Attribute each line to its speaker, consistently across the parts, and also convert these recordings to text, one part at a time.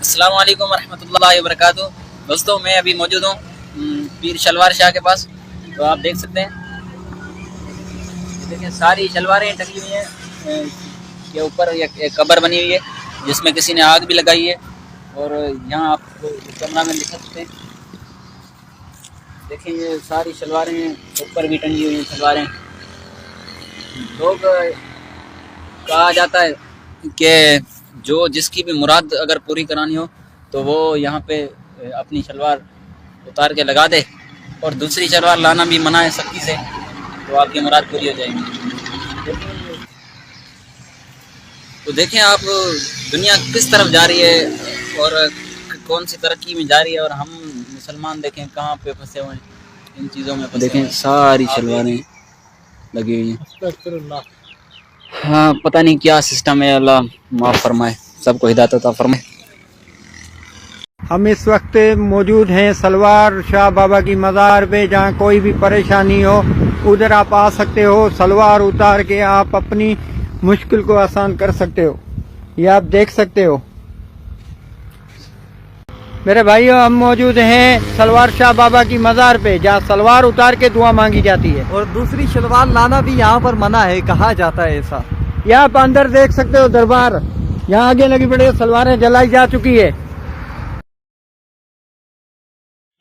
Speaker 1: السلام علیکم ورحمۃ اللہ وبرکاتہ۔ دوستوں میں ابھی موجود ہوں پیر شلوار شاہ کے پاس، تو آپ دیکھ سکتے ہیں، دیکھیں ساری شلواریں ٹنگی ہوئی ہیں کے اوپر ایک قبر بنی ہوئی ہے جس میں کسی نے آگ بھی لگائی ہے، اور یہاں آپ کو کیمرہ میں دکھا سکتے ہیں، دیکھیں یہ ساری شلواریں اوپر بھی ٹنگی ہوئی ہیں شلواریں۔ لوگ کہا جاتا ہے کہ جو جس کی بھی مراد اگر پوری کرانی ہو تو وہ یہاں پہ اپنی شلوار اتار کے لگا دے، اور دوسری شلوار لانا بھی منع ہے سختی سے، تو آپ کی مراد پوری ہو جائے گی۔ تو دیکھیں آپ دنیا کس طرف جا رہی ہے اور کون سی ترقی میں جا رہی ہے، اور ہم مسلمان دیکھیں کہاں پہ پھنسے ہوئے ہیں ان چیزوں میں۔ دیکھیں ساری شلواریں لگی ہوئی ہیں، ہاں پتہ نہیں کیا سسٹم ہے، اللہ معاف فرمائے، سب کو ہدایت عطا فرمائے۔
Speaker 2: ہم اس وقت موجود ہیں سلوار شاہ بابا کی مزار پہ، جہاں کوئی بھی پریشانی ہو ادھر آپ آ سکتے ہو، سلوار اتار کے آپ اپنی مشکل کو آسان کر سکتے ہو، یہ آپ دیکھ سکتے ہو۔ میرے بھائیو، ہم موجود ہیں سلوار شاہ بابا کی مزار پہ، جہاں سلوار اتار کے دعا مانگی جاتی ہے،
Speaker 3: اور دوسری شلوار لانا بھی یہاں پر منع ہے، کہا جاتا ہے ایسا۔
Speaker 2: یہ آپ اندر دیکھ سکتے ہو دربار، یہاں آگے لگی پڑی سلواریں جلائی جا چکی ہے۔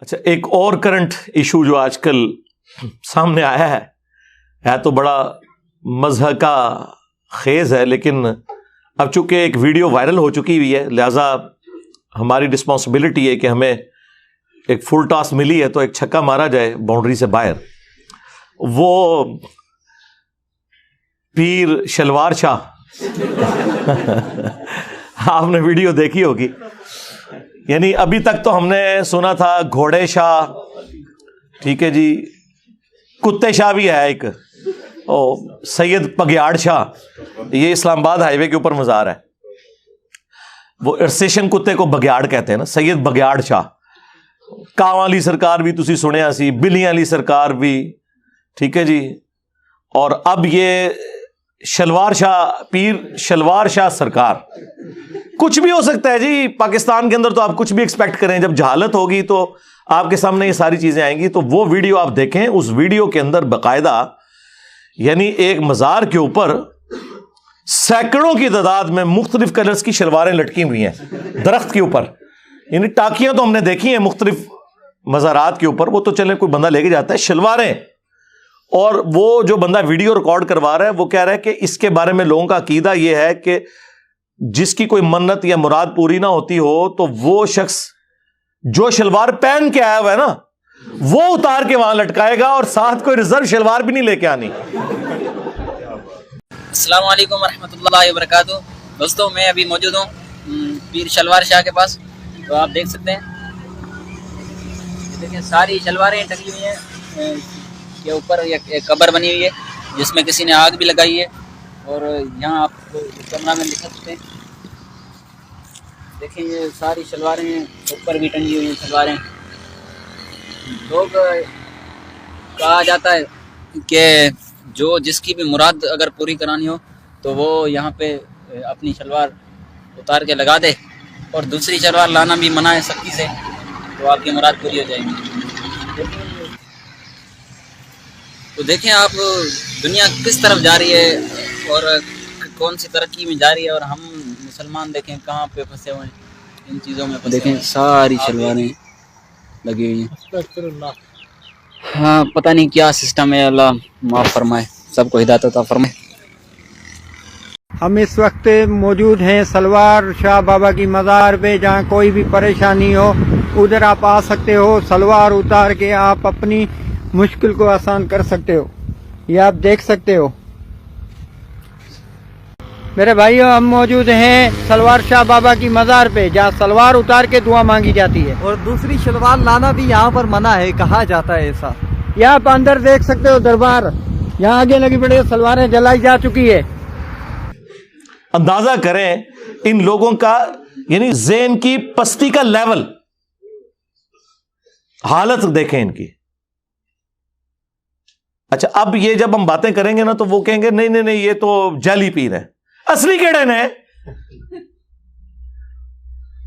Speaker 4: اچھا، ایک اور کرنٹ ایشو جو آج کل سامنے آیا ہے تو بڑا مذہب کا خیز ہے، لیکن اب چونکہ ایک ویڈیو وائرل ہو چکی ہوئی ہے، لہذا ہماری رسپانسبلٹی ہے کہ ہمیں ایک فل ٹاس ملی ہے تو ایک چھکا مارا جائے باؤنڈری سے باہر۔ وہ پیر شلوار شاہ آپ نے ویڈیو دیکھی ہوگی، یعنی ابھی تک تو ہم نے سنا تھا گھوڑے شاہ، ٹھیک ہے جی، کتے شاہ بھی ہے ایک، سید بگیاڑ شاہ، یہ اسلام آباد ہائی وے کے اوپر مزار ہے، وہ ارسیشن کتے کو بگیاڑ کہتے ہیں نا، سید بگیاڑ شاہ۔ کاں والی سرکار بھی تسی سنیا سی، بلیاں والی سرکار بھی، ٹھیک ہے جی، اور اب یہ شلوار شاہ، پیر شلوار شاہ سرکار۔ کچھ بھی ہو سکتا ہے جی پاکستان کے اندر، تو آپ کچھ بھی ایکسپیکٹ کریں، جب جہالت ہوگی تو آپ کے سامنے یہ ساری چیزیں آئیں گی۔ تو وہ ویڈیو آپ دیکھیں، اس ویڈیو کے اندر باقاعدہ یعنی ایک مزار کے اوپر سینکڑوں کی تعداد میں مختلف کلرز کی شلواریں لٹکی ہوئی ہیں درخت کے اوپر، یعنی ٹاکیاں تو ہم نے دیکھی ہیں مختلف مزارات کے اوپر، وہ تو چلے کوئی بندہ لے کے جاتا ہے، شلواریں۔ اور وہ جو بندہ ویڈیو ریکارڈ کروا رہا ہے وہ کہہ رہا ہے کہ اس کے بارے میں لوگوں کا عقیدہ یہ ہے کہ جس کی کوئی منت یا مراد پوری نہ ہوتی ہو تو وہ شخص جو شلوار پہن کے آیا ہوا ہے نا وہ اتار کے وہاں لٹکائے گا، اور ساتھ کوئی ریزرو شلوار بھی نہیں لے کے آنی۔
Speaker 1: السلام علیکم ورحمۃ اللہ وبرکاتہ۔ دوستوں میں ابھی موجود ہوں پیر شلوار شاہ کے پاس، تو آپ دیکھ سکتے ہیں، دیکھیں ساری شلواریں ٹنگی ہوئی ہیں کے اوپر ایک قبر بنی ہوئی ہے جس میں کسی نے آگ بھی لگائی ہے، اور یہاں آپ کو کیمرہ میں دکھا سکتے ہیں، دیکھیں یہ ساری شلواریں اوپر بھی ٹنگی ہوئی ہیں شلواریں۔ لوگ کہا جاتا ہے کہ جو جس کی بھی مراد اگر پوری کرانی ہو تو وہ یہاں پہ اپنی شلوار اتار کے لگا دے، اور دوسری شلوار لانا بھی منع ہے سختی سے، تو آپ کی مراد پوری ہو جائے گی۔ تو دیکھیں آپ دنیا کس طرف جا رہی ہے اور کون سی ترقی میں جا رہی ہے، اور ہم مسلمان دیکھیں کہاں پہ پھنسے ہوئے ہیں ان چیزوں میں۔ دیکھیں ساری شلواریں لگی ہوئی ہیں، ہاں پتہ نہیں کیا سسٹم ہے، اللہ معاف فرمائے، سب کو ہدایت عطا فرمائے۔
Speaker 2: ہم اس وقت موجود ہیں سلوار شاہ بابا کی مزار پہ، جہاں کوئی بھی پریشانی ہو ادھر آپ آ سکتے ہو، سلوار اتار کے آپ اپنی مشکل کو آسان کر سکتے ہو، یہ آپ دیکھ سکتے ہو۔ میرے بھائیو، ہم موجود ہیں سلوار شاہ بابا کی مزار پہ، جہاں سلوار اتار کے دعا مانگی جاتی ہے،
Speaker 3: اور دوسری شلوار لانا بھی یہاں پر منع ہے، کہا جاتا ہے ایسا۔
Speaker 2: یہ آپ اندر دیکھ سکتے ہو دربار، یہاں آگے لگی پڑی سلواریں جلائی جا چکی ہے۔
Speaker 4: اندازہ کریں ان لوگوں کا، یعنی ذہن کی پستی کا لیول، حالت دیکھیں ان کی۔ اچھا، اب یہ جب ہم باتیں کریں گے نا تو وہ کہیں گے نہیں نہیں نہیں یہ تو جعلی پیر ہے، اصلی کیڑے نے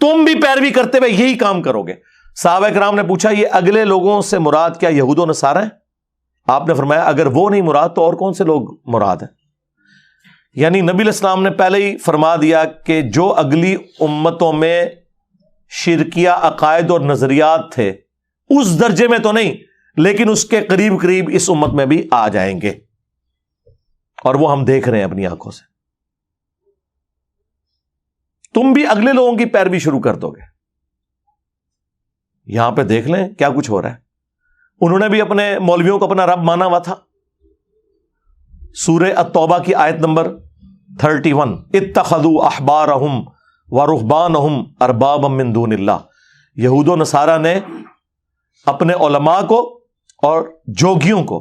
Speaker 4: تم بھی پیروی کرتے ہوئے یہی کام کرو گے. صحابہ کرام نے پوچھا یہ اگلے لوگوں سے مراد کیا یہود و نصارہ ہیں؟ آپ نے فرمایا اگر وہ نہیں مراد تو اور کون سے لوگ مراد ہیں؟ یعنی نبی علیہ السلام نے پہلے ہی فرما دیا کہ جو اگلی امتوں میں شرکیہ عقائد اور نظریات تھے اس درجے میں تو نہیں لیکن اس کے قریب قریب اس امت میں بھی آ جائیں گے, اور وہ ہم دیکھ رہے ہیں اپنی آنکھوں سے. تم بھی اگلے لوگوں کی پیروی شروع کر دو گے. یہاں پہ دیکھ لیں کیا کچھ ہو رہا ہے. انہوں نے بھی اپنے مولویوں کو اپنا رب مانا ہوا تھا. سورہ التوبہ کی آیت نمبر 31 اتخذوا احبارہم ورہبانہم اربابا من دون اللہ. یہود و نصارہ نے اپنے علماء کو اور جوگیوں کو,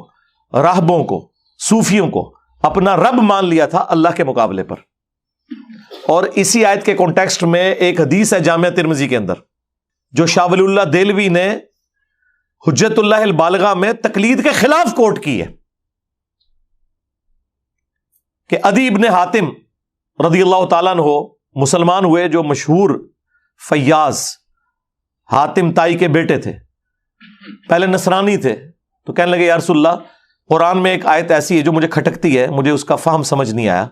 Speaker 4: راہبوں کو, صوفیوں کو اپنا رب مان لیا تھا اللہ کے مقابلے پر. اور اسی آیت کے کانٹیکسٹ میں ایک حدیث ہے جامعہ ترمذی کے اندر جو شاہ ولی اللہ دہلوی نے حجت اللہ البالغہ میں تقلید کے خلاف کوٹ کی ہے کہ عدی ابن حاتم رضی اللہ تعالیٰ عنہ مسلمان ہوئے, جو مشہور فیاض حاتم تائی کے بیٹے تھے. پہلے نصرانی تھے تو کہنے لگے یا رسول اللہ قرآن میں ایک آیت ایسی ہے جو مجھے کھٹکتی ہے, مجھے اس کا فہم سمجھ نہیں آیا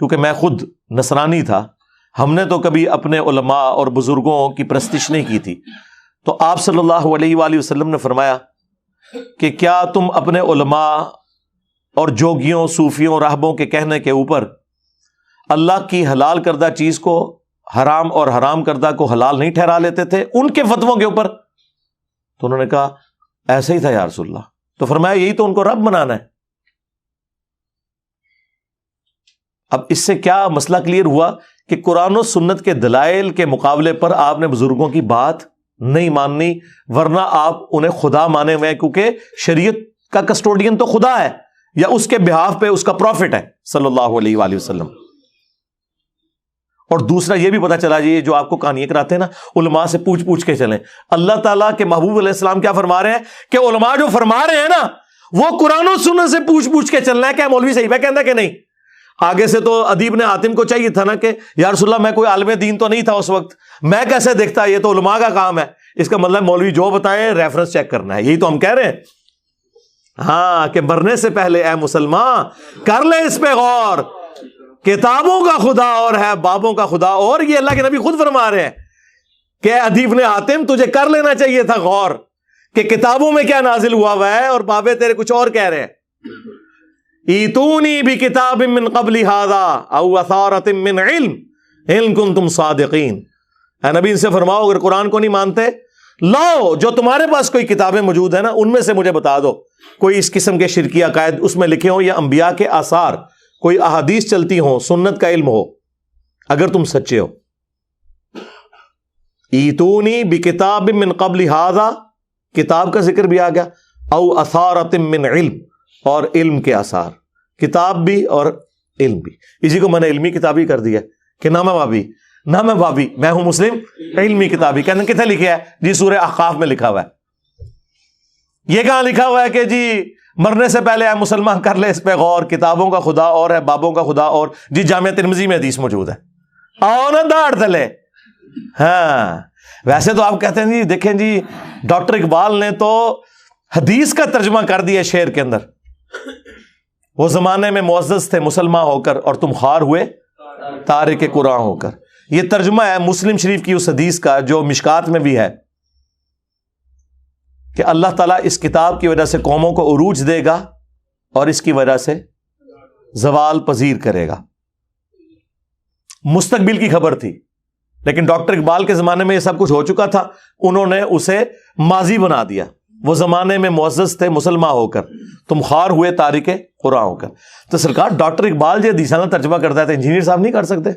Speaker 4: کیونکہ میں خود نصرانی تھا, ہم نے تو کبھی اپنے علماء اور بزرگوں کی پرستش نہیں کی تھی. تو آپ صلی اللہ علیہ وآلہ وسلم نے فرمایا کہ کیا تم اپنے علماء اور جوگیوں, صوفیوں, راہبوں کے کہنے کے اوپر اللہ کی حلال کردہ چیز کو حرام اور حرام کردہ کو حلال نہیں ٹھہرا لیتے تھے ان کے فتووں کے اوپر؟ تو انہوں نے کہا ایسا ہی تھا یا رسول اللہ. تو فرمایا یہی تو ان کو رب بنانا ہے. اب اس سے کیا مسئلہ کلیئر ہوا کہ قرآن و سنت کے دلائل کے مقابلے پر آپ نے بزرگوں کی بات نہیں ماننی, ورنہ آپ انہیں خدا مانے ہوئے ہیں کیونکہ شریعت کا کسٹوڈین تو خدا ہے یا اس کے بہاف پہ اس کا پروفٹ ہے صلی اللہ علیہ وآلہ وسلم. اور دوسرا یہ بھی پتا چلا جی جو آپ کو کہانیاں کراتے ہیں نا علماء سے پوچھ پوچھ کے چلیں. اللہ تعالیٰ کے محبوب علیہ السلام کیا فرما رہے ہیں کہ علماء جو فرما رہے ہیں نا وہ قرآن و سنت سے پوچھ پوچھ کے چلنا ہے. کیا مولوی صحیح ہے کہنا کہ نہیں؟ آگے سے تو عدی ابن حاتم کو چاہیے تھا نا کہ یا رسول اللہ میں کوئی عالم دین تو نہیں تھا اس وقت, میں کیسے دیکھتا, یہ تو علماء کا کام ہے. اس کا مطلب مولوی جو بتائیں ریفرنس چیک کرنا ہے. یہی تو ہم کہہ رہے ہیں ہاں کہ مرنے سے پہلے اے مسلمان کر لے اس پہ غور, کتابوں کا خدا اور ہے بابوں کا خدا اور. یہ اللہ کے نبی خود فرما رہے ہیں کہ عدی ابن حاتم تجھے کر لینا چاہیے تھا غور کہ کتابوں میں کیا نازل ہوا ہے اور بابے تیرے کچھ اور کہہ رہے ہیں. ایتونی بکتاب من قبل ھذا او اثارۃ من علم ان کنتم صادقین. اے نبی ان سے فرماؤ اگر قرآن کو نہیں مانتے لاؤ جو تمہارے پاس کوئی کتابیں موجود ہیں نا ان میں سے مجھے بتا دو کوئی اس قسم کے شرکی عقائد اس میں لکھے ہوں یا انبیاء کے آثار, کوئی احادیث چلتی ہوں, سنت کا علم ہو, اگر تم سچے ہو. ایتونی بکتاب من قبل ھذا, کتاب کا ذکر بھی آ گیا, او اثارۃ من علم, اور علم کے آثار, کتاب بھی اور علم بھی. اسی کو میں نے علمی کتابی کر دیا کہ نام بابی میں ہوں مسلم علمی کتابی. کہنے کتنے لکھا ہے جی سورہ احقاف میں لکھا ہوا ہے. یہ کہاں لکھا ہوا ہے کہ جی مرنے سے پہلے اے مسلمان کر لے اس پہ غور, کتابوں کا خدا اور ہے بابوں کا خدا اور. جی جامعہ ترمذی میں حدیث موجود ہے, آؤ نا داڑھ تلے. ہاں ویسے تو آپ کہتے ہیں جی دیکھیں جی ڈاکٹر اقبال نے تو حدیث کا ترجمہ کر دیا شعر کے اندر. وہ زمانے میں معزز تھے مسلمان ہو کر اور تم خوار ہوئے تارک قرآن ہو کر. یہ ترجمہ ہے مسلم شریف کی اس حدیث کا جو مشکات میں بھی ہے کہ اللہ تعالیٰ اس کتاب کی وجہ سے قوموں کو عروج دے گا اور اس کی وجہ سے زوال پذیر کرے گا. مستقبل کی خبر تھی لیکن ڈاکٹر اقبال کے زمانے میں یہ سب کچھ ہو چکا تھا, انہوں نے اسے ماضی بنا دیا. وہ زمانے میں معزز تھے مسلمان ہو کر تم خوار ہوئے تارک قرآن ہو کر. تو سرکار ڈاکٹر اقبال جو حدیث ترجمہ کرتا ہے تو انجینئر صاحب نہیں کر سکتے؟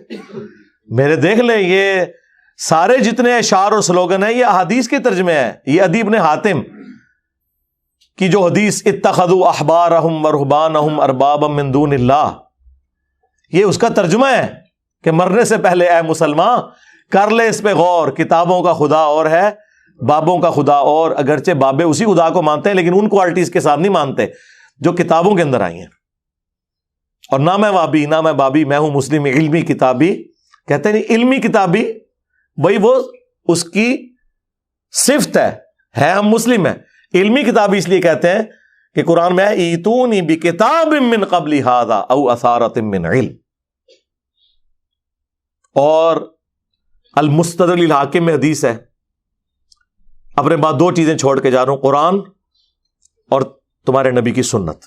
Speaker 4: میرے دیکھ لیں یہ سارے جتنے اشعار اور سلوگن ہیں یہ احادیث کے ترجمے ہیں. یہ عدی ابن حاتم کی جو حدیث اتخذوا احبارہم ورہبانہم اربابا من دون اللہ, یہ اس کا ترجمہ ہے کہ مرنے سے پہلے اے مسلمان کر لے اس پہ غور, کتابوں کا خدا اور ہے بابوں کا خدا اور. اگرچہ بابے اسی خدا کو مانتے ہیں لیکن ان کوالٹیز کے ساتھ نہیں مانتے جو کتابوں کے اندر آئی ہیں. اور نہ میں وابی نہ میں بابی, میں ہوں مسلم علمی کتابی. کہتے ہیں علمی کتابی بھائی وہ اس کی صفت ہے ہم مسلم ہیں. علمی کتاب اس لیے کہتے ہیں کہ قرآن میں ہے ایتونی بکتاب من قبل ھذا او اثارۃ من علم, اور المستدرک للحاکم میں حدیث ہے. اپنے بعد دو چیزیں چھوڑ کے جا رہا ہوں, قرآن اور تمہارے نبی کی سنت.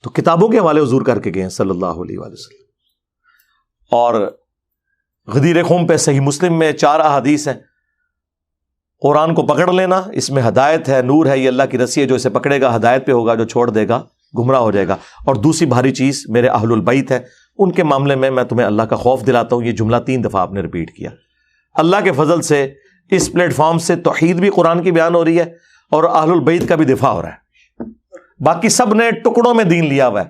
Speaker 4: تو کتابوں کے حوالے حضور کر کے گئے ہیں صلی اللہ علیہ وآلہ وسلم. اور غدیر خم پہ صحیح مسلم میں 4 احادیث ہیں. قرآن کو پکڑ لینا, اس میں ہدایت ہے, نور ہے, یہ اللہ کی رسی ہے, جو اسے پکڑے گا ہدایت پہ ہوگا, جو چھوڑ دے گا گمراہ ہو جائے گا. اور دوسری بھاری چیز میرے اہل البیت ہے, ان کے معاملے میں تمہیں اللہ کا خوف دلاتا ہوں. یہ جملہ 3 دفعہ آپ نے ریپیٹ کیا. اللہ کے فضل سے اس پلیٹ فارم سے توحید بھی قرآن کی بیان ہو رہی ہے اور اہل البیت کا بھی دفاع ہو رہا ہے. باقی سب نے ٹکڑوں میں دین لیا ہوا ہے.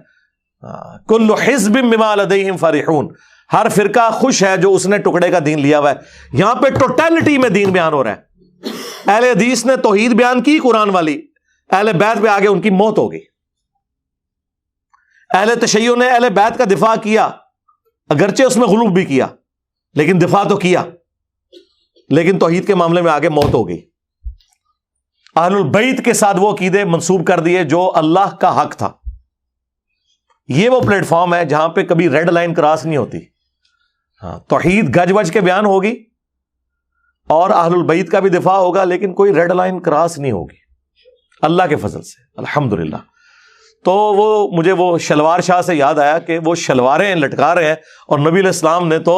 Speaker 4: کل حزب بما لدیہم فرحون, ہر فرقہ خوش ہے جو اس نے ٹکڑے کا دین لیا ہوا ہے. یہاں پہ ٹوٹیلٹی میں دین بیان ہو رہا ہے. اہل حدیث نے توحید بیان کی قرآن والی, اہل بیت پہ آگے ان کی موت ہو گئی. اہل تشیع نے اہل بیت کا دفاع کیا, اگرچہ اس میں غلو بھی کیا, لیکن دفاع تو کیا, لیکن توحید کے معاملے میں آگے موت ہو گئی. اہل البیت کے ساتھ وہ عقیدے منسوب کر دیے جو اللہ کا حق تھا. یہ وہ پلیٹ فارم ہے جہاں پہ کبھی ریڈ لائن کراس نہیں ہوتی. ہاں, توحید گج وج کے بیان ہوگی اور اہل البیت کا بھی دفاع ہوگا, لیکن کوئی ریڈ لائن کراس نہیں ہوگی اللہ کے فضل سے, الحمدللہ. تو وہ مجھے وہ شلوار شاہ سے یاد آیا کہ وہ شلواریں لٹکا رہے ہیں اور نبی علیہ السلام نے تو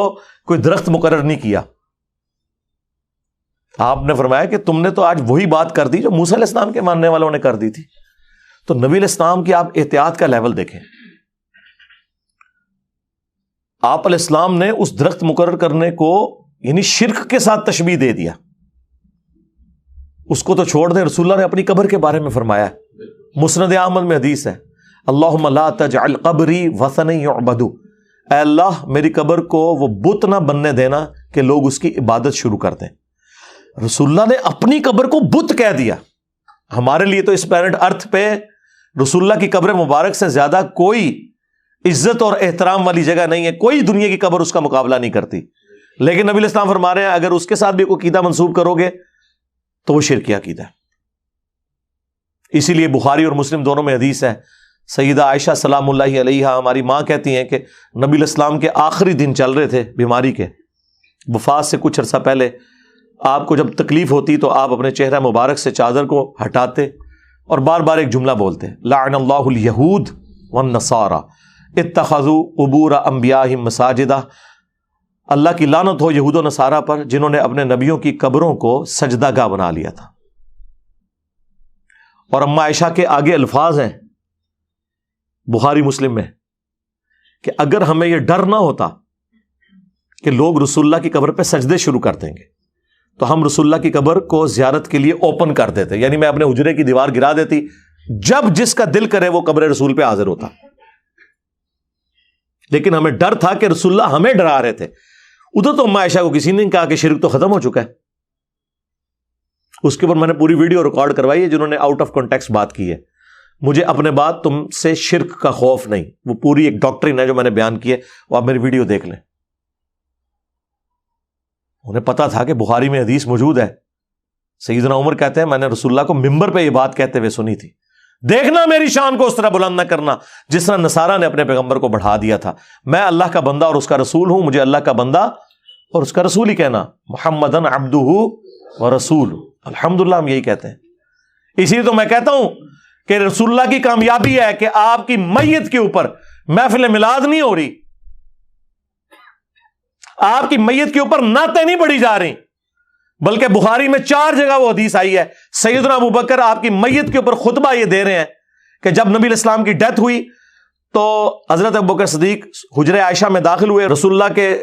Speaker 4: کوئی درخت مقرر نہیں کیا. آپ نے فرمایا کہ تم نے تو آج وہی بات کر دی جو موسیٰ علیہ السلام کے ماننے والوں نے کر دی تھی. تو نبی علیہ السلام کی آپ احتیاط کا لیول دیکھیں. آپ علیہ السلام نے اس درخت مقرر کرنے کو یعنی شرک کے ساتھ تشبیہ دے دیا. اس کو تو چھوڑ دیں, رسول اللہ نے اپنی قبر کے بارے میں فرمایا ہے, مسند احمد میں حدیث ہے, اللہم لا تجعل قبری وثنا یعبد, اے اللہ میری قبر کو وہ بت نہ بننے دینا کہ لوگ اس کی عبادت شروع کر دیں. رسول اللہ نے اپنی قبر کو بت کہہ دیا. ہمارے لیے تو اس پلانٹ ارتھ پہ رسول اللہ کی قبر مبارک سے زیادہ کوئی عزت اور احترام والی جگہ نہیں ہے, کوئی دنیا کی قبر اس کا مقابلہ نہیں کرتی. لیکن نبی علیہ السلام فرما رہے ہیں اگر اس کے ساتھ بھی کوئی عقیدہ منسوب کرو گے تو وہ شرکی عقیدہ ہے. اسی لیے بخاری اور مسلم دونوں میں حدیث ہے, سیدہ عائشہ سلام اللہ علیہا ہماری ماں کہتی ہیں کہ نبی علیہ السلام کے آخری دن چل رہے تھے بیماری کے, وفات سے کچھ عرصہ پہلے. آپ کو جب تکلیف ہوتی تو آپ اپنے چہرہ مبارک سے چادر کو ہٹاتے اور بار بار ایک جملہ بولتے, لعن اللہ الیہود والنصارى اتخذوا قبور انبیائہم مساجدہ, اللہ کی لعنت ہو یہود و نصارہ پر جنہوں نے اپنے نبیوں کی قبروں کو سجدہ گاہ بنا لیا تھا. اور اما عائشہ کے آگے الفاظ ہیں بخاری مسلم میں کہ اگر ہمیں یہ ڈر نہ ہوتا کہ لوگ رسول اللہ کی قبر پہ سجدے شروع کر دیں گے تو ہم رسول اللہ کی قبر کو زیارت کے لیے اوپن کر دیتے, یعنی میں اپنے حجرے کی دیوار گرا دیتی, جب جس کا دل کرے وہ قبر رسول پہ حاضر ہوتا. لیکن ہمیں ڈر تھا کہ رسول اللہ ہمیں ڈرا رہے تھے. ادھر تو اما عائشہ کو کسی نے کہا کہ شرک تو ختم ہو چکا ہے. اس کے اوپر میں نے پوری ویڈیو ریکارڈ کروائی ہے جنہوں نے آؤٹ آف کانٹیکسٹ بات کی ہے. مجھے اپنے بات تم سے شرک کا خوف نہیں, وہ پوری ایک ڈاکٹرین ہے جو میں نے بیان کی ہے, وہ آپ میری ویڈیو دیکھ لیں. انہیں پتا تھا کہ بخاری میں حدیث موجود ہے. سیدنا عمر کہتے ہیں میں نے رسول اللہ کو ممبر پہ یہ بات کہتے ہوئے سنی تھی, دیکھنا میری شان کو اس طرح بلند نہ کرنا جس طرح نصارہ نے اپنے پیغمبر کو بڑھا دیا تھا. میں اللہ کا بندہ اور اس کا رسول ہوں, مجھے اللہ کا بندہ اور اس کا رسول ہی کہنا. محمدن عبدہ و رسول, الحمدللہ ہم یہی کہتے ہیں. اسی لیے تو میں کہتا ہوں کہ رسول اللہ کی کامیابی ہے کہ آپ کی میت کے اوپر محفل میلاد نہیں ہو رہی, آپ کی میت کے اوپر نعتیں نہیں پڑھی جا رہی, بلکہ بخاری میں 4 جگہ وہ حدیث آئی ہے سیدنا ابوبکر آپ کی میت کے اوپر خطبہ یہ دے رہے ہیں کہ جب نبی علیہ السلام کی ڈیتھ ہوئی تو حضرت ابوبکر صدیق حجرہ عائشہ میں داخل ہوئے, رسول اللہ کے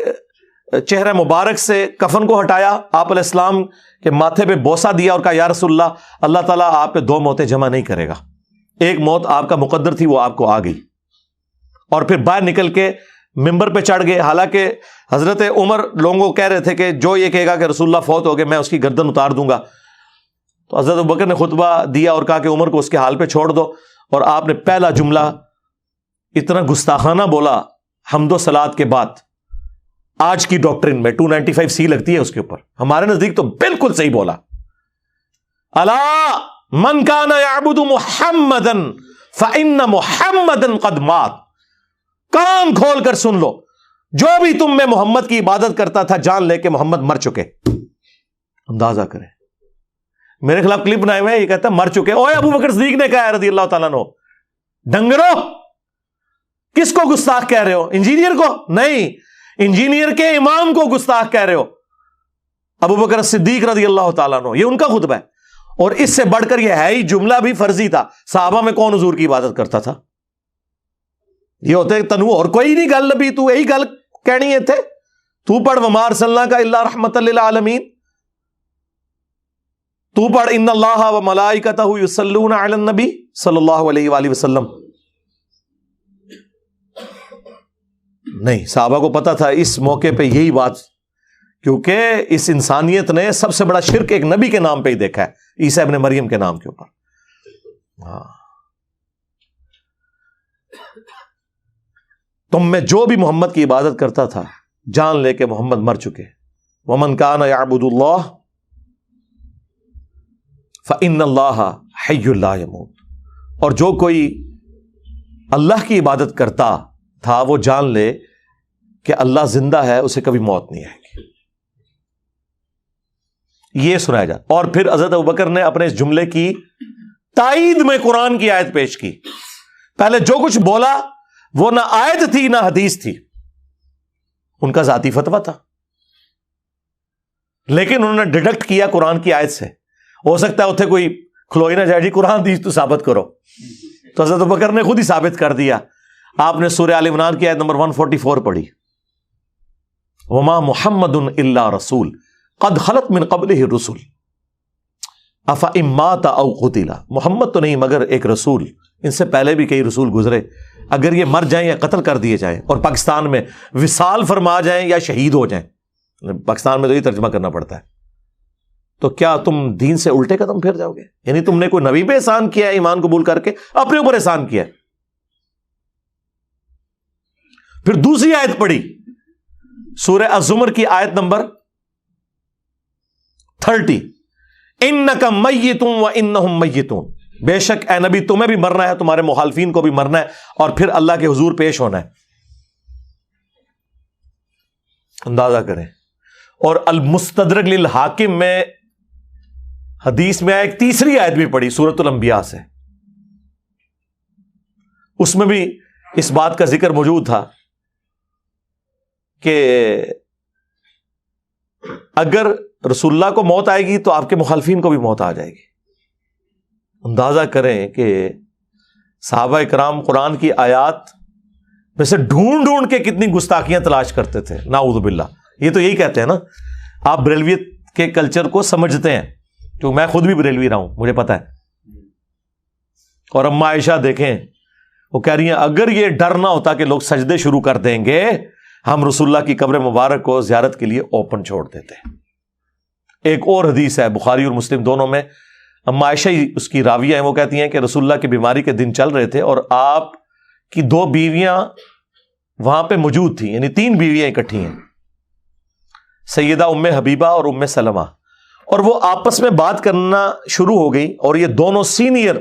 Speaker 4: چہرہ مبارک سے کفن کو ہٹایا, آپ علیہ السلام کے ماتھے پہ بوسہ دیا اور کہا یا رسول اللہ, اللہ تعالیٰ آپ پہ 2 موتیں جمع نہیں کرے گا, ایک موت آپ کا مقدر تھی وہ آپ کو آ گئی. اور پھر باہر نکل کے ممبر پہ چڑھ گئے. حالانکہ حضرت عمر لوگوں کو کہہ رہے تھے کہ جو یہ کہے گا کہ رسول اللہ فوت ہو گئے میں اس کی گردن اتار دوں گا, تو حضرت ابوبکر نے خطبہ دیا اور کہا کہ عمر کو اس کے حال پہ چھوڑ دو. اور آپ نے پہلا جملہ اتنا گستاخانہ بولا حمد و صلات کے بعد آج کی ڈاکٹرن میں 295C لگتی ہے اس کے اوپر. ہمارے نزدیک تو بالکل صحیح بولا. الا من کان یعبد محمدا فإن محمدا قد مات. کان کھول کر سن لو, جو بھی تم میں محمد کی عبادت کرتا تھا جان لے کہ محمد مر چکے. اندازہ کریں, میرے خلاف کلپ بنائے ہوئے, یہ کہتا ہے مر چکے. اوے ابو بکر صدیق نے کہا ہے رضی اللہ تعالیٰ عنہ. ڈنگرو, کس کو گستاخ کہہ رہے ہو؟ انجینئر کو نہیں, انجینئر کے امام کو گستاخ کہہ رہے ہو. ابو بکر صدیق رضی اللہ تعالیٰ عنہ, یہ ان کا خطبہ ہے. اور اس سے بڑھ کر یہ ہے ہی جملہ بھی فرضی تھا. صحابہ میں کون حضور کی عبادت کرتا تھا؟ یہ ہوتے تنو اور کوئی نہیں گل نبی, تو یہی گل کہنی ہے تھے. تو پڑھ وما ارسلناک الا رحمۃ للعالمین. تو پڑھ ان اللہ و ملائکتہ یصلون علی النبی صلی اللہ علیہ وآلہ وسلم. نہیں, صحابہ کو پتا تھا اس موقع پہ یہی بات, کیونکہ اس انسانیت نے سب سے بڑا شرک ایک نبی کے نام پہ ہی دیکھا ہے, عیسیٰ ابن مریم کے نام کے اوپر. ہاں, تم میں جو بھی محمد کی عبادت کرتا تھا جان لے کہ محمد مر چکے. ومن کان یعبد اللہ فإن اللہ حی لا یموت. اور جو کوئی اللہ کی عبادت کرتا تھا وہ جان لے کہ اللہ زندہ ہے, اسے کبھی موت نہیں آئے گی. یہ سنایا جاتا. اور پھر حضرت ابوبکر نے اپنے اس جملے کی تائید میں قرآن کی آیت پیش کی. پہلے جو کچھ بولا وہ نہ آیت تھی نہ حدیث تھی, ان کا ذاتی فتویٰ تھا, لیکن انہوں نے ڈیڈکٹ کیا قرآن کی آیت سے. ہو سکتا ہے اتنے کوئی کھلوئی نہ جائے جی قرآن حدیث تو ثابت کرو, تو حضرت ابوبکر نے خود ہی ثابت کر دیا. آپ نے سورہ آل عمران کی آیت نمبر 144 پڑھی, وما محمد الا رسول قد خلت من قبلہ الرسل افإن مات او قتل. محمد تو نہیں مگر ایک رسول, ان سے پہلے بھی کئی رسول گزرے, اگر یہ مر جائیں یا قتل کر دیے جائیں اور پاکستان میں وصال فرما جائیں یا شہید ہو جائیں, پاکستان میں تو یہ ترجمہ کرنا پڑتا ہے, تو کیا تم دین سے الٹے قدم پھر جاؤ گے؟ یعنی تم نے کوئی نبی پہ احسان کیا ہے ایمان قبول کر کے, اپنے اوپر احسان کیا ہے. پھر دوسری آیت پڑھی سورہ الزمر کی آیت نمبر 30, انک میت و انہم میتون. بے شک اے نبی تمہیں بھی مرنا ہے, تمہارے مخالفین کو بھی مرنا ہے, اور پھر اللہ کے حضور پیش ہونا ہے. اندازہ کریں. اور المستدرک للحاکم میں حدیث میں ایک تیسری آیت بھی پڑھی سورۃ الانبیاء سے, اس میں بھی اس بات کا ذکر موجود تھا کہ اگر رسول اللہ کو موت آئے گی تو آپ کے مخالفین کو بھی موت آ جائے گی. اندازہ کریں کہ صحابہ کرام قرآن کی آیات میں سے ڈھونڈ ڈھونڈ کے کتنی گستاخیاں تلاش کرتے تھے, نعوذ باللہ. یہ تو یہی کہتے ہیں نا, آپ بریلویت کے کلچر کو سمجھتے ہیں, تو میں خود بھی بریلوی رہا ہوں, مجھے پتا ہے. اور اما عائشہ دیکھیں, وہ کہہ رہی ہیں اگر یہ ڈر نہ ہوتا کہ لوگ سجدے شروع کر دیں گے, ہم رسول اللہ کی قبر مبارک کو زیارت کے لیے اوپن چھوڑ دیتے. ایک اور حدیث ہے بخاری اور مسلم دونوں میں, اما عائشہ اس کی راویہ ہیں, وہ کہتی ہیں کہ رسول اللہ کی بیماری کے دن چل رہے تھے اور آپ کی 2 بیویاں وہاں پہ موجود تھیں, یعنی 3 بیویاں اکٹھی ہیں, سیدہ ام حبیبہ اور ام سلمہ, اور وہ آپس میں بات کرنا شروع ہو گئی. اور یہ دونوں سینئر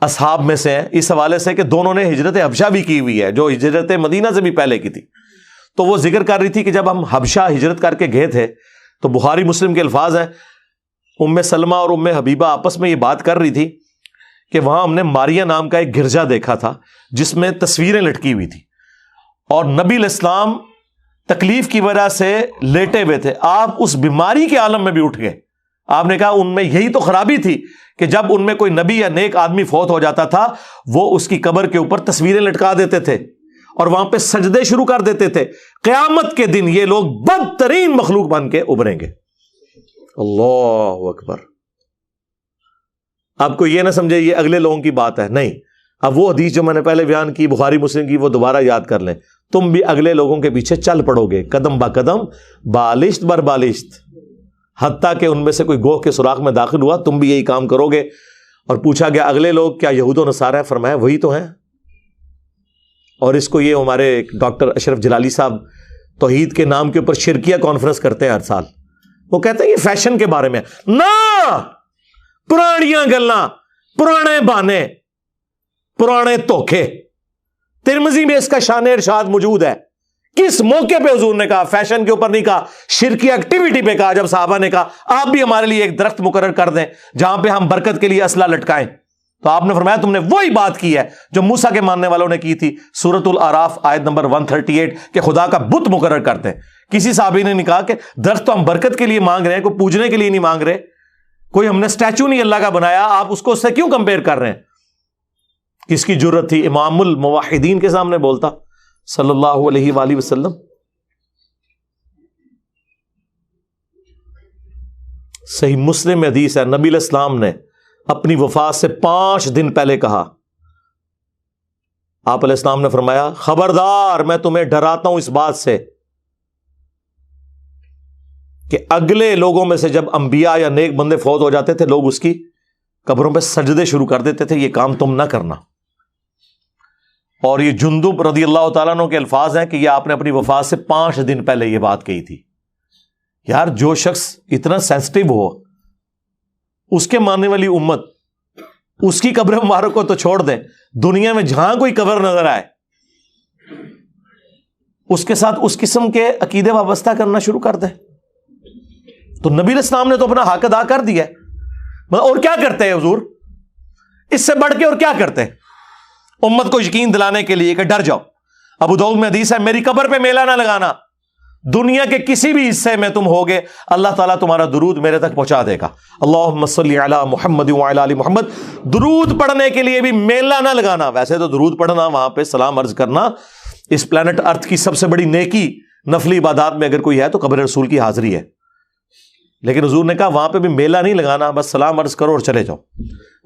Speaker 4: اصحاب میں سے ہیں اس حوالے سے کہ دونوں نے ہجرت حبشہ بھی کی ہوئی ہے, جو ہجرت مدینہ سے بھی پہلے کی تھی. تو وہ ذکر کر رہی تھی کہ جب ہم حبشہ ہجرت کر کے گئے تھے تو بخاری مسلم کے الفاظ ہیں, ام سلمہ اور ام حبیبہ آپس میں یہ بات کر رہی تھی کہ وہاں ہم نے ماریا نام کا ایک گرجا دیکھا تھا جس میں تصویریں لٹکی ہوئی تھی, اور نبی علیہ السلام تکلیف کی وجہ سے لیٹے ہوئے تھے. آپ اس بیماری کے عالم میں بھی اٹھ گئے. آپ نے کہا ان میں یہی تو خرابی تھی کہ جب ان میں کوئی نبی یا نیک آدمی فوت ہو جاتا تھا وہ اس کی قبر کے اوپر تصویریں لٹکا دیتے تھے اور وہاں پہ سجدے شروع کر دیتے تھے. قیامت کے دن یہ لوگ بدترین مخلوق بن کے ابھریں گے. اللہ اکبر. آپ کو یہ نہ سمجھے یہ اگلے لوگوں کی بات ہے, نہیں. اب وہ حدیث جو میں نے پہلے بیان کی بخاری مسلم کی, وہ دوبارہ یاد کر لیں. تم بھی اگلے لوگوں کے پیچھے چل پڑو گے قدم با قدم, بالشت بر بالشت, حتیٰ کہ ان میں سے کوئی گوہ کے سوراخ میں داخل ہوا تم بھی یہی کام کرو گے. اور پوچھا گیا اگلے لوگ کیا یہود و نصارہ ہیں؟ فرمایا وہی تو ہیں. اور اس کو یہ ہمارے ڈاکٹر اشرف جلالی صاحب توحید کے نام کے اوپر شرکیہ کانفرنس کرتے ہیں ہر سال. وہ کہتے ہیں یہ فیشن کے بارے میں. نہ، پرانیاں گلاں، پرانے بہانے، پرانے دھوکے. ترمذی میں اس کا شان ارشاد موجود ہے. کس موقع پہ حضور نے کہا؟ فیشن کے اوپر نہیں کہا، شرکی ایکٹیویٹی پہ کہا. جب صحابہ نے کہا آپ بھی ہمارے لیے ایک درخت مقرر کر دیں جہاں پہ ہم برکت کے لیے اسلحہ لٹکائیں، تو آپ نے فرمایا تم نے وہی بات کی ہے جو موسیٰ کے ماننے والوں نے کی تھی. سورۃ الاعراف آیت نمبر 138 کہ خدا کا بت مقرر کرتے ہیں. کسی صحابی نے نہیں کہا کہ درخت تو ہم برکت کے لیے مانگ رہے ہیں، کوئی پوجنے کے لیے نہیں مانگ رہے، کوئی ہم نے اسٹیچو نہیں اللہ کا بنایا، آپ اس کو اس سے کیوں کمپیئر کر رہے ہیں؟ کس کی جرت تھی؟ امام الموحدین کے سامنے بولتا صلی اللہ علیہ وآلہ وسلم. صحیح مسلم میں حدیث ہے، نبی علیہ السلام نے اپنی وفات سے 5 دن پہلے کہا، آپ علیہ السلام نے فرمایا خبردار میں تمہیں ڈراتا ہوں اس بات سے کہ اگلے لوگوں میں سے جب انبیاء یا نیک بندے فوت ہو جاتے تھے لوگ اس کی قبروں پہ سجدے شروع کر دیتے تھے، یہ کام تم نہ کرنا. اور یہ جندب رضی اللہ تعالیٰ عنہ کے الفاظ ہیں کہ یہ آپ نے اپنی وفات سے 5 دن پہلے یہ بات کہی تھی. یار جو شخص اتنا سینسٹیو ہو، اس کے ماننے والی امت، اس کی قبر مبارک کو تو چھوڑ دیں، دنیا میں جہاں کوئی قبر نظر آئے اس کے ساتھ اس قسم کے عقیدے وابستہ کرنا شروع کر دیں. تو نبی علیہ السلام نے تو اپنا حق ادا کر دیا ہے. اور کیا کرتے ہیں حضور اس سے بڑھ کے؟ اور کیا کرتے ہیں امت کو یقین دلانے کے لیے کہ ڈر جاؤ؟ ابو داؤد میں حدیث ہے میری قبر پہ میلہ نہ لگانا، دنیا کے کسی بھی حصے میں تم ہوگے اللہ تعالیٰ تمہارا درود میرے تک پہنچا دے گا. اللہم صلی علی محمد وعلی آل محمد. درود پڑھنے کے لیے بھی میلہ نہ لگانا. ویسے تو درود پڑھنا، وہاں پہ سلام عرض کرنا اس پلانٹ ارتھ کی سب سے بڑی نیکی نفلی عبادات میں اگر کوئی ہے تو قبر رسول کی حاضری ہے. لیکن حضور نے کہا وہاں پہ بھی میلہ نہیں لگانا، بس سلام عرض کرو اور چلے جاؤ.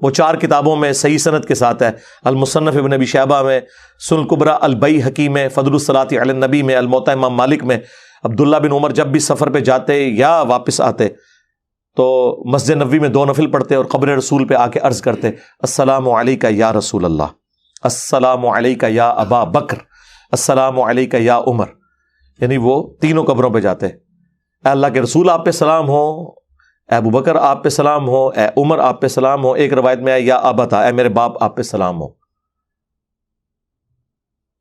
Speaker 4: وہ 4 کتابوں میں صحیح سند کے ساتھ ہے، المصنف ابن ابی شیبہ میں، سنن الکبریٰ البیہقی میں، فضل الصلاۃ علی النبی میں، الموطأ امام مالک میں. عبداللہ بن عمر جب بھی سفر پہ جاتے یا واپس آتے تو مسجد نبوی میں 2 نفل پڑھتے اور قبر رسول پہ آ کے عرض کرتے السلام علیکہ یا رسول اللہ، السلام علیکہ یا ابا بکر، السلام علیکہ یا عمر. یعنی وہ تینوں قبروں پہ جاتے، اے اللہ کے رسول آپ پہ سلام ہو، اے ابو بکر آپ پہ سلام ہو، اے عمر آپ پہ سلام ہو. ایک روایت میں ہے یا ابتا، اے میرے باپ آپ پہ سلام ہو.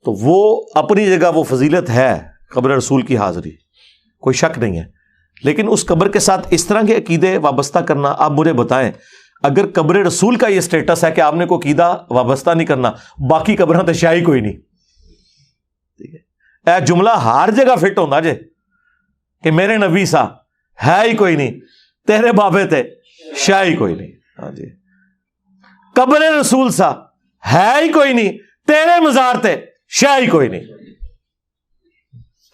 Speaker 4: تو وہ اپنی جگہ وہ فضیلت ہے قبر رسول کی حاضری، کوئی شک نہیں ہے. لیکن اس قبر کے ساتھ اس طرح کے عقیدے وابستہ کرنا، آپ مجھے بتائیں اگر قبر رسول کا یہ سٹیٹس ہے کہ آپ نے کوئی عقیدہ وابستہ نہیں کرنا، باقی قبریں تو شاہی کوئی نہیں. ٹھیک ہے، اے جملہ ہر جگہ فٹ ہونا جے کہ میرے نبی سا ہے ہی کوئی نہیں، تیرے بابے تھے شاہی کوئی نہیں. ہاں جی، قبر رسول سا ہے ہی کوئی نہیں، تیرے مزار تھے شاہی کوئی نہیں.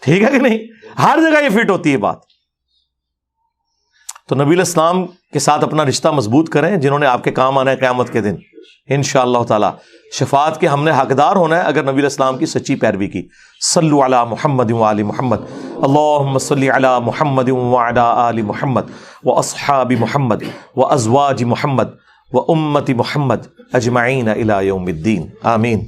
Speaker 4: ٹھیک ہے کہ نہیں؟ ہر جگہ یہ فٹ ہوتی ہے بات. تو نبی علیہ السلام کے ساتھ اپنا رشتہ مضبوط کریں جنہوں نے آپ کے کام آنا ہے قیامت کے دن انشاءاللہ تعالی. شفاعت کے ہم نے حقدار ہونا ہے اگر نبی علیہ السلام کی سچی پیروی کی. صلو علی محمد وآل محمد، اللہم صلی علی محمد وعلی آل محمد واصحاب محمد وازواج محمد وامت محمد اجمعین الی یوم الدین. آمین.